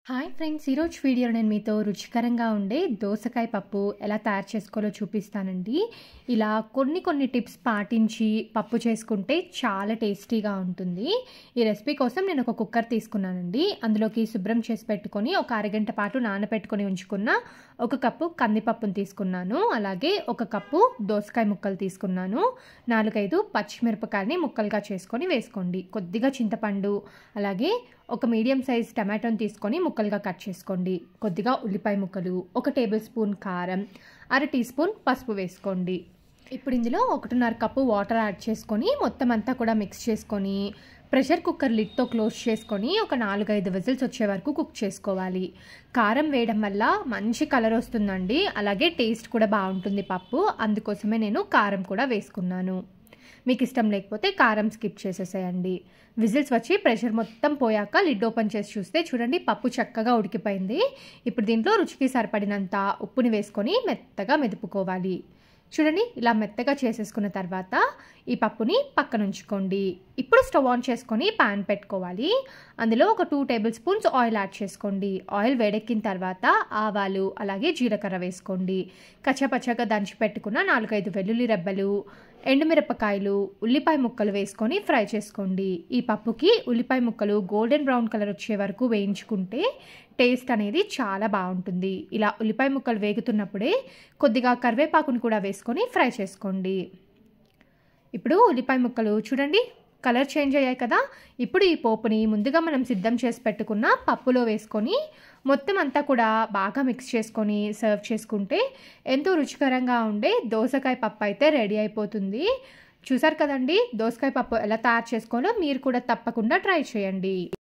Hi friends, ఈరోజు వీడియోలో నేను మీతో రుచికరంగా ఉండే దోసకాయ పప్పు ఎలా తయారు చేసుకోవాలో చూపిస్తానండి. ఇలా కొన్ని టిప్స్ పాటించి పప్పు చేసుకుంటే చాలా టేస్టీగా ఉంటుంది. ఈ రెసిపీ కోసం నేను ఒక కుక్కర్ తీసుకున్నానండి. అందులోకి శుభ్రం చేసి పెట్టుకొని ఒక అరగంట పాటు నానబెట్టుకొని ఉంచుకున్న ఒక కప్పు కందిపప్పును తీసుకున్నాను. అలాగే ఒక కప్పు దోసకాయ ముక్కలు తీసుకున్నాను. 4-5 పచ్చిమిరపకాయని ముక్కలుగా చేసుకొని వేసుకోండి. కొద్దిగా చింతపండు, అలాగే ఒక మీడియం సైజ్ టమాటోని తీసుకొని ముక్కలుగా కట్ చేసుకోండి. కొద్దిగా ఉల్లిపాయ ముక్కలు, 1 టేబుల్ స్పూన్ కారం, 1/2 టీ స్పూన్ పసుపు వేసుకోండి. ఇప్పుడు ఇందులో 1.5 కప్పు వాటర్ యాడ్ చేసుకొని మొత్తం అంతా కూడా మిక్స్ చేసుకొని ప్రెషర్ కుక్కర్ లిడ్తో క్లోజ్ చేసుకొని ఒక 4-5 విజిల్స్ వచ్చే వరకు కుక్ చేసుకోవాలి. కారం వేయడం వల్ల మంచి కలర్ వస్తుందండి, అలాగే టేస్ట్ కూడా బాగుంటుంది పప్పు. అందుకోసమే నేను కారం కూడా వేసుకున్నాను. మీకు ఇష్టం లేకపోతే కారం స్కిప్ చేసేసేయండి. విజిల్స్ వచ్చి ప్రెషర్ మొత్తం పోయాక లిడ్ ఓపెన్ చేసి చూస్తే చూడండి, పప్పు చక్కగా ఉడికిపోయింది. ఇప్పుడు దీంట్లో రుచికి సరిపడినంత ఉప్పుని వేసుకొని మెత్తగా మెదుపుకోవాలి. చూడండి, ఇలా మెత్తగా చేసేసుకున్న తర్వాత ఈ పప్పుని పక్కన ఉంచుకోండి. ఇప్పుడు స్టవ్ ఆన్ చేసుకొని ప్యాన్ పెట్టుకోవాలి. అందులో ఒక 2 టేబుల్ స్పూన్స్ ఆయిల్ యాడ్ చేసుకోండి. ఆయిల్ వేడెక్కిన తర్వాత ఆవాలు, అలాగే జీలకర్ర వేసుకోండి. కచ్చపచ్చగా దంచి పెట్టుకున్న 4-5 వెల్లుల్లి రెబ్బలు, ఎండుమిరపకాయలు, ఉల్లిపాయ ముక్కలు వేసుకొని ఫ్రై చేసుకోండి. ఈ పప్పుకి ఉల్లిపాయ ముక్కలు గోల్డెన్ బ్రౌన్ కలర్ వచ్చే వరకు వేయించుకుంటే టేస్ట్ అనేది చాలా బాగుంటుంది. ఇలా ఉల్లిపాయ ముక్కలు వేగుతున్నప్పుడే కొద్దిగా కరివేపాకును కూడా వేసుకొని ఫ్రై చేసుకోండి. ఇప్పుడు ఉల్లిపాయ ముక్కలు చూడండి కలర్ చేంజ్ అయ్యాయి కదా. ఇప్పుడు ఈ పోపుని ముందుగా మనం సిద్ధం చేసి పెట్టుకున్న పప్పులో వేసుకొని మొత్తం అంతా కూడా బాగా మిక్స్ చేసుకొని సర్వ్ చేసుకుంటే ఎంతో రుచికరంగా ఉండే దోసకాయ పప్పు అయితే రెడీ అయిపోతుంది. చూసారు కదండి, దోసకాయ పప్పు ఎలా తయారు చేసుకోవాలో మీరు కూడా తప్పకుండా ట్రై చేయండి.